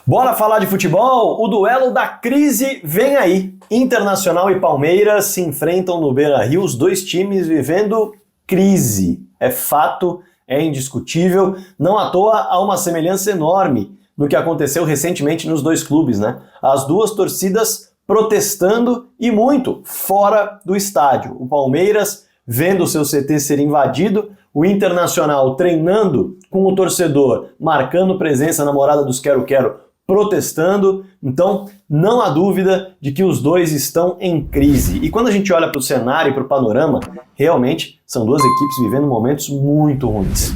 Bora falar de futebol? O duelo da crise vem aí. Internacional e Palmeiras se enfrentam no Beira-Rio, os dois times vivendo crise. É fato, é indiscutível. Não à toa há uma semelhança enorme no que aconteceu recentemente nos dois clubes, né? As duas torcidas protestando e muito fora do estádio. O Palmeiras vendo o seu CT ser invadido, o Internacional treinando com o torcedor, marcando presença na morada dos quero-quero, protestando. Então, não há dúvida de que os dois estão em crise. E quando a gente olha para o cenário e para o panorama, realmente são duas equipes vivendo momentos muito ruins.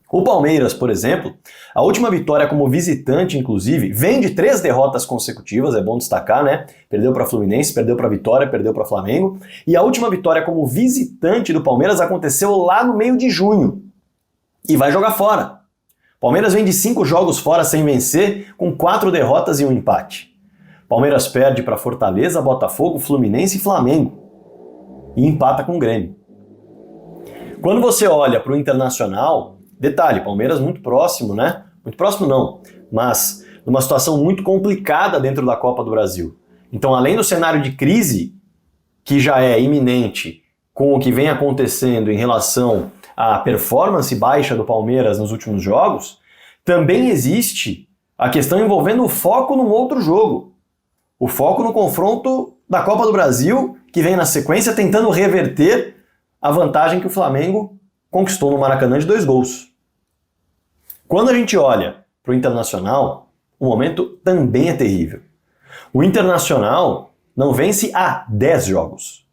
O Palmeiras, por exemplo, a última vitória como visitante, inclusive, vem de 3 derrotas consecutivas, é bom destacar, né? Perdeu para Fluminense, perdeu para Vitória, perdeu para Flamengo. E a última vitória como visitante do Palmeiras aconteceu lá no meio de junho. E vai jogar fora. Palmeiras vem de 5 jogos fora sem vencer, com 4 derrotas e 1 empate. Palmeiras perde para Fortaleza, Botafogo, Fluminense e Flamengo. E empata com o Grêmio. Quando você olha para o Internacional, detalhe, Palmeiras muito próximo, né? Muito próximo não, mas numa situação muito complicada dentro da Copa do Brasil. Então, além do cenário de crise, que já é iminente com o que vem acontecendo em relação à performance baixa do Palmeiras nos últimos jogos, também existe a questão envolvendo o foco num outro jogo. O foco no confronto da Copa do Brasil, que vem na sequência tentando reverter a vantagem que o Flamengo conquistou no Maracanã de 2 gols. Quando a gente olha para o Internacional, o momento também é terrível. O Internacional não vence há 10 jogos.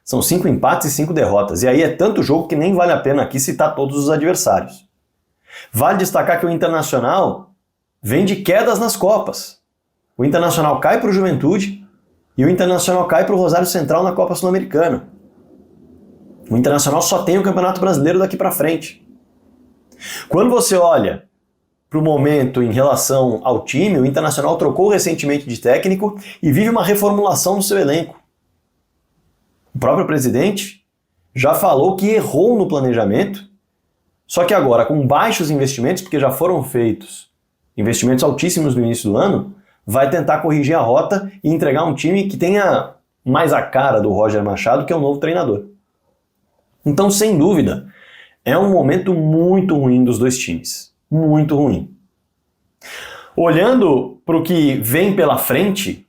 São 5 empates e 5 derrotas. E aí é tanto jogo que nem vale a pena aqui citar todos os adversários. Vale destacar que o Internacional vem de quedas nas Copas. O Internacional cai para o Juventude e o Internacional cai para o Rosário Central na Copa Sul-Americana. O Internacional só tem o Campeonato Brasileiro daqui para frente. Quando você olha para o momento em relação ao time, o Internacional trocou recentemente de técnico e vive uma reformulação no seu elenco. O próprio presidente já falou que errou no planejamento, só que agora, com baixos investimentos, porque já foram feitos investimentos altíssimos no início do ano, vai tentar corrigir a rota e entregar um time que tenha mais a cara do Roger Machado, que é o novo treinador. Então, sem dúvida, é um momento muito ruim dos dois times. Muito ruim. Olhando para o que vem pela frente,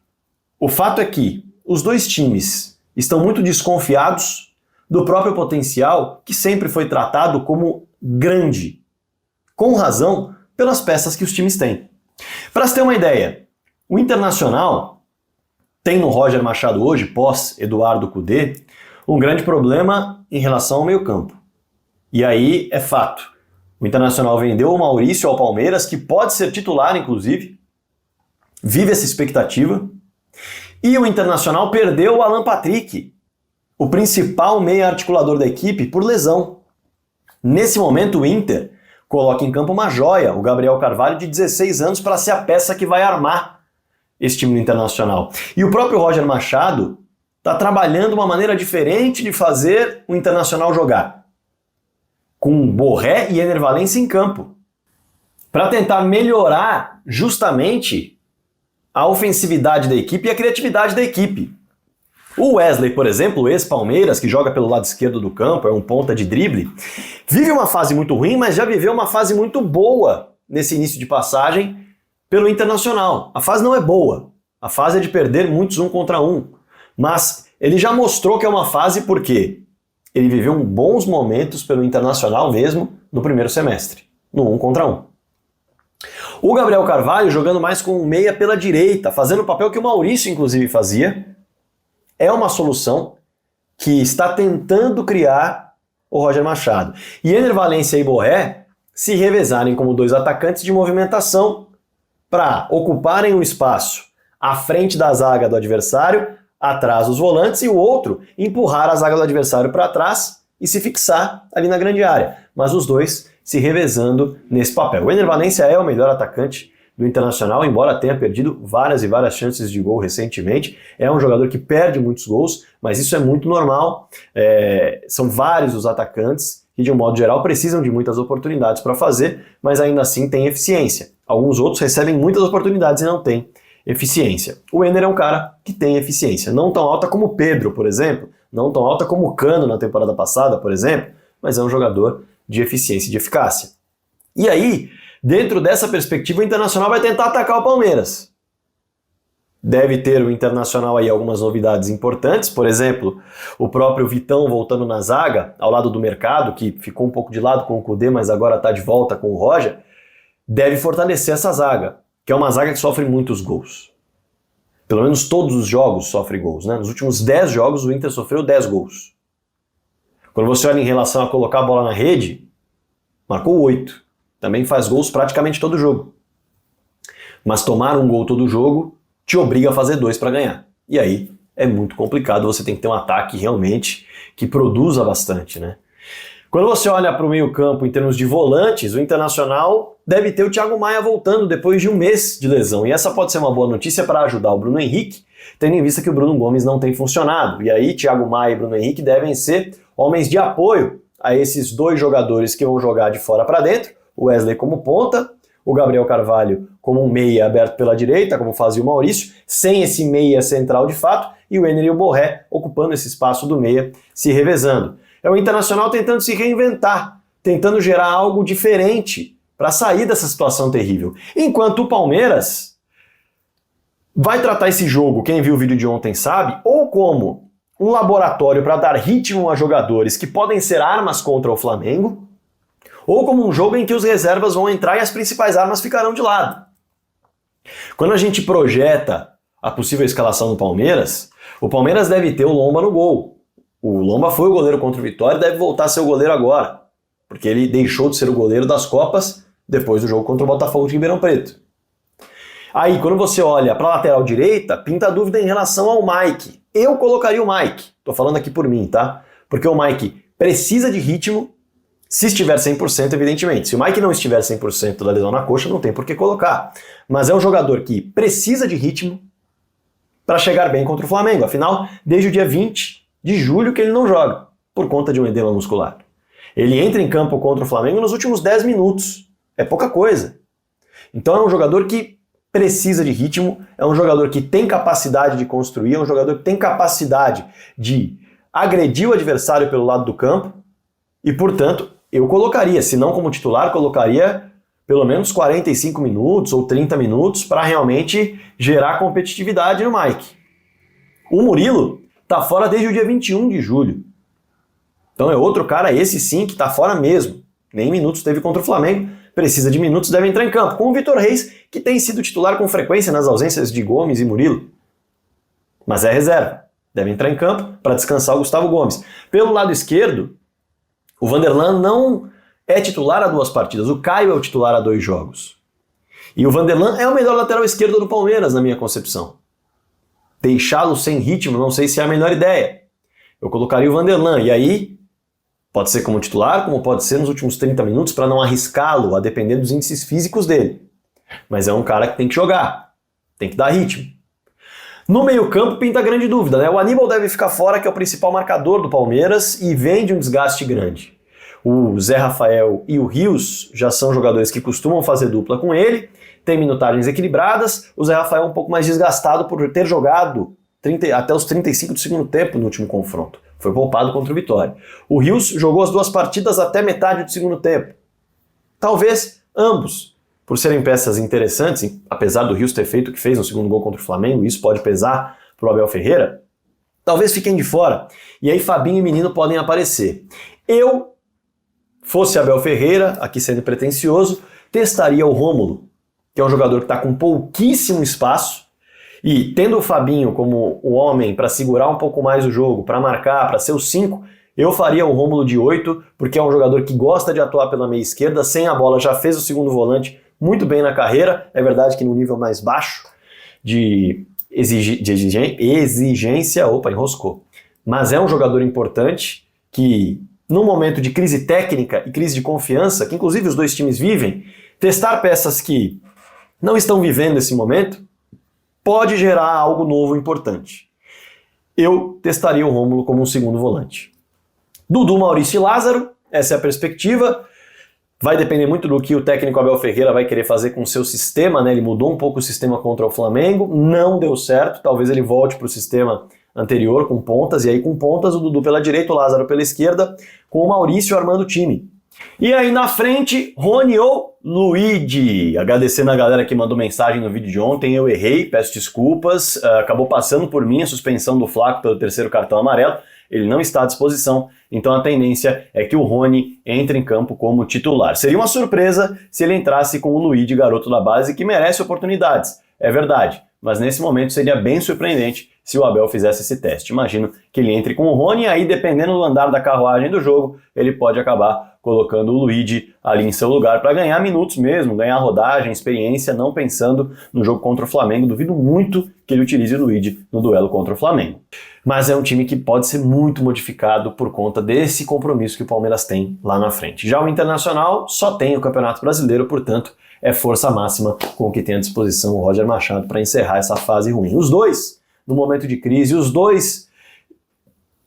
o fato é que os dois times estão muito desconfiados do próprio potencial que sempre foi tratado como grande, com razão pelas peças que os times têm. Para se ter uma ideia, o Internacional tem no Roger Machado hoje, pós Eduardo Cudê, um grande problema em relação ao meio-campo. E aí é fato. O Internacional vendeu o Maurício ao Palmeiras, que pode ser titular, inclusive. Vive essa expectativa. E o Internacional perdeu o Alan Patrick, o principal meia articulador da equipe, por lesão. Nesse momento, o Inter coloca em campo uma joia, o Gabriel Carvalho, de 16 anos, para ser a peça que vai armar esse time do Internacional. E o próprio Roger Machado está trabalhando uma maneira diferente de fazer o Internacional jogar, com Borré e Ener Valencia em campo, para tentar melhorar justamente a ofensividade da equipe e a criatividade da equipe. O Wesley, por exemplo, o ex-Palmeiras, que joga pelo lado esquerdo do campo, é um ponta de drible, vive uma fase muito ruim, mas já viveu uma fase muito boa nesse início de passagem pelo Internacional. A fase não é boa, a fase é de perder muitos 1 contra 1, mas ele já mostrou que é uma fase porque ele viveu bons momentos pelo Internacional mesmo no primeiro semestre, no 1 contra 1. O Gabriel Carvalho jogando mais com o meia pela direita, fazendo o papel que o Maurício inclusive fazia, é uma solução que está tentando criar o Roger Machado. E Ener Valencia e Borré se revezarem como 2 atacantes de movimentação para ocuparem um espaço à frente da zaga do adversário, atrás dos volantes, e o outro empurrar a zaga do adversário para trás e se fixar ali na grande área. Mas os dois se revezando nesse papel. O Ener Valencia é o melhor atacante do Internacional, embora tenha perdido várias e várias chances de gol recentemente. É um jogador que perde muitos gols, mas isso é muito normal. São vários os atacantes que, de um modo geral, precisam de muitas oportunidades para fazer, mas ainda assim tem eficiência. Alguns outros recebem muitas oportunidades e não têm eficiência. O Enner é um cara que tem eficiência, não tão alta como o Pedro, por exemplo, não tão alta como o Cano na temporada passada, por exemplo, mas é um jogador de eficiência e de eficácia. E aí, dentro dessa perspectiva, o Internacional vai tentar atacar o Palmeiras. Deve ter o Internacional aí algumas novidades importantes, por exemplo, o próprio Vitão voltando na zaga, ao lado do Mercado, que ficou um pouco de lado com o Kudê, mas agora está de volta com o Roger, deve fortalecer essa zaga, que é uma zaga que sofre muitos gols. Pelo menos todos os jogos sofrem gols, né? Nos últimos 10 jogos o Inter sofreu 10 gols. Quando você olha em relação a colocar a bola na rede, marcou 8. Também faz gols praticamente todo jogo. Mas tomar um gol todo jogo te obriga a fazer 2 para ganhar. E aí é muito complicado, você tem que ter um ataque realmente que produza bastante, né? Quando você olha para o meio-campo em termos de volantes, o Internacional deve ter o Thiago Maia voltando depois de um mês de lesão. E essa pode ser uma boa notícia para ajudar o Bruno Henrique, tendo em vista que o Bruno Gomes não tem funcionado. E aí Thiago Maia e Bruno Henrique devem ser homens de apoio a esses 2 jogadores que vão jogar de fora para dentro, o Wesley como ponta, o Gabriel Carvalho como um meia aberto pela direita, como fazia o Maurício, sem esse meia central de fato, e o Enner e o Borré ocupando esse espaço do meia, se revezando. É o Internacional tentando se reinventar, tentando gerar algo diferente para sair dessa situação terrível. Enquanto o Palmeiras vai tratar esse jogo, quem viu o vídeo de ontem sabe, ou como um laboratório para dar ritmo a jogadores que podem ser armas contra o Flamengo, ou como um jogo em que os reservas vão entrar e as principais armas ficarão de lado. Quando a gente projeta a possível escalação do Palmeiras, o Palmeiras deve ter o Lomba no gol. O Lomba foi o goleiro contra o Vitória e deve voltar a ser o goleiro agora, porque ele deixou de ser o goleiro das Copas depois do jogo contra o Botafogo de Ribeirão Preto. Aí, quando você olha para a lateral direita, pinta dúvida em relação ao Mike. Eu colocaria o Mike, tô falando aqui por mim, tá? Porque o Mike precisa de ritmo, se estiver 100%, evidentemente. Se o Mike não estiver 100% da lesão na coxa, não tem por que colocar. Mas é um jogador que precisa de ritmo para chegar bem contra o Flamengo. Afinal, desde o dia 20 de julho que ele não joga, por conta de um edema muscular. Ele entra em campo contra o Flamengo nos últimos 10 minutos. É pouca coisa. Então é um jogador que precisa de ritmo, é um jogador que tem capacidade de construir, é um jogador que tem capacidade de agredir o adversário pelo lado do campo e, portanto, eu colocaria, se não como titular, colocaria pelo menos 45 minutos ou 30 minutos para realmente gerar competitividade no Mike. O Murilo tá fora desde o dia 21 de julho. Então é outro cara, esse sim, que tá fora mesmo. Nem minutos teve contra o Flamengo, precisa de minutos, deve entrar em campo. Com o Vitor Reis, que tem sido titular com frequência nas ausências de Gomes e Murilo. Mas é reserva. Deve entrar em campo para descansar o Gustavo Gomes. Pelo lado esquerdo, o Vanderlan não é titular há 2 partidas. O Caio é o titular há 2 jogos. E o Vanderlan é o melhor lateral esquerdo do Palmeiras, na minha concepção. Deixá-lo sem ritmo, não sei se é a melhor ideia. Eu colocaria o Vanderlan, e aí pode ser como titular, como pode ser nos últimos 30 minutos, para não arriscá-lo, a depender dos índices físicos dele. Mas é um cara que tem que jogar, tem que dar ritmo. No meio-campo pinta grande dúvida, né? O Aníbal deve ficar fora, que é o principal marcador do Palmeiras, e vem de um desgaste grande. O Zé Rafael e o Rios já são jogadores que costumam fazer dupla com ele, tem minutagens equilibradas. O Zé Rafael é um pouco mais desgastado por ter jogado até os 35 do segundo tempo no último confronto. Foi poupado contra o Vitória. O Rios jogou as 2 partidas até metade do segundo tempo. Talvez ambos, por serem peças interessantes, apesar do Rios ter feito o que fez no segundo gol contra o Flamengo, isso pode pesar para o Abel Ferreira, talvez fiquem de fora. E aí Fabinho e Menino podem aparecer. Eu, fosse Abel Ferreira, aqui sendo pretensioso, testaria o Rômulo, que é um jogador que está com pouquíssimo espaço, e tendo o Fabinho como o homem para segurar um pouco mais o jogo, para marcar, para ser o 5, eu faria o Rômulo de 8, porque é um jogador que gosta de atuar pela meia esquerda, sem a bola, já fez o segundo volante muito bem na carreira, é verdade que no nível mais baixo de exigência, opa, enroscou, mas é um jogador importante que, num momento de crise técnica e crise de confiança, que inclusive os 2 times vivem, testar peças que não estão vivendo esse momento pode gerar algo novo importante. Eu testaria o Rômulo como um segundo volante. Dudu, Maurício e Lázaro, essa é a perspectiva. Vai depender muito do que o técnico Abel Ferreira vai querer fazer com o seu sistema, né? Ele mudou um pouco o sistema contra o Flamengo, não deu certo, talvez ele volte para o sistema anterior com pontas, e aí com pontas o Dudu pela direita, o Lázaro pela esquerda, com o Maurício armando o time. E aí na frente, Rony ou Luigi. Agradecendo a galera que mandou mensagem no vídeo de ontem, eu errei, peço desculpas, acabou passando por mim a suspensão do Flaco pelo terceiro cartão amarelo, ele não está à disposição, então a tendência é que o Rony entre em campo como titular. Seria uma surpresa se ele entrasse com o Luigi, garoto da base, que merece oportunidades, é verdade, mas nesse momento seria bem surpreendente se o Abel fizesse esse teste. Imagino que ele entre com o Rony, aí dependendo do andar da carruagem do jogo, ele pode acabar colocando o Luigi ali em seu lugar para ganhar minutos mesmo, ganhar rodagem, experiência, não pensando no jogo contra o Flamengo. Duvido muito que ele utilize o Luigi no duelo contra o Flamengo. Mas é um time que pode ser muito modificado por conta desse compromisso que o Palmeiras tem lá na frente. Já o Internacional só tem o Campeonato Brasileiro, portanto, é força máxima com o que tem à disposição o Roger Machado para encerrar essa fase ruim. Os dois no momento de crise, os dois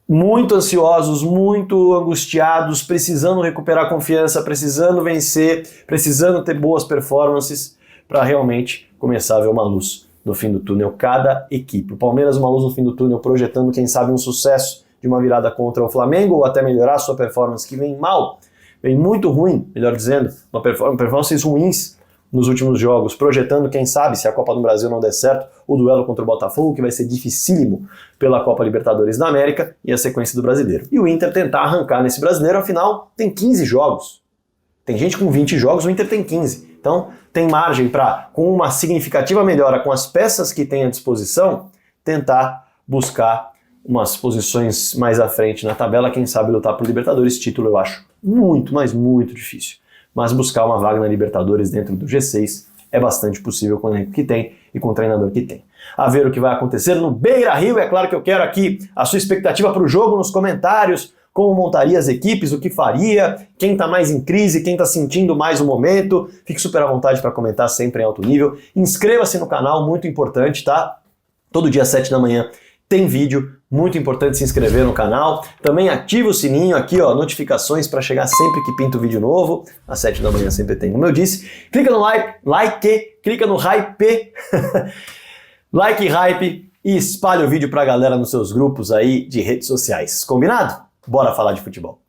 muito ansiosos, muito angustiados, precisando recuperar confiança, precisando vencer, precisando ter boas performances para realmente começar a ver uma luz no fim do túnel, cada equipe. O Palmeiras uma luz no fim do túnel, projetando quem sabe um sucesso de uma virada contra o Flamengo, ou até melhorar a sua performance, que vem mal, vem muito ruim, melhor dizendo, performances ruins nos últimos jogos, projetando, quem sabe, se a Copa do Brasil não der certo, o duelo contra o Botafogo, que vai ser dificílimo pela Copa Libertadores da América e a sequência do Brasileiro. E o Inter tentar arrancar nesse Brasileiro, afinal, tem 15 jogos. Tem gente com 20 jogos, o Inter tem 15. Então, tem margem para, com uma significativa melhora com as peças que tem à disposição, tentar buscar umas posições mais à frente na tabela, quem sabe lutar por Libertadores. Título eu acho muito, mas muito difícil. Mas buscar uma vaga na Libertadores dentro do G6 é bastante possível com o elenco que tem e com o treinador que tem. A ver o que vai acontecer no Beira-Rio. É claro que eu quero aqui a sua expectativa para o jogo nos comentários, como montaria as equipes, o que faria, quem está mais em crise, quem está sentindo mais o momento. Fique super à vontade para comentar sempre em alto nível. Inscreva-se no canal, muito importante, tá? Todo dia às 7 da manhã tem vídeo, muito importante se inscrever no canal. Também ativa o sininho aqui, ó, notificações para chegar sempre que pinta o vídeo novo. Às 7 da manhã sempre tem, como eu disse. Clica no like, clica no hype, like e hype e espalha o vídeo pra galera nos seus grupos aí de redes sociais. Combinado? Bora falar de futebol.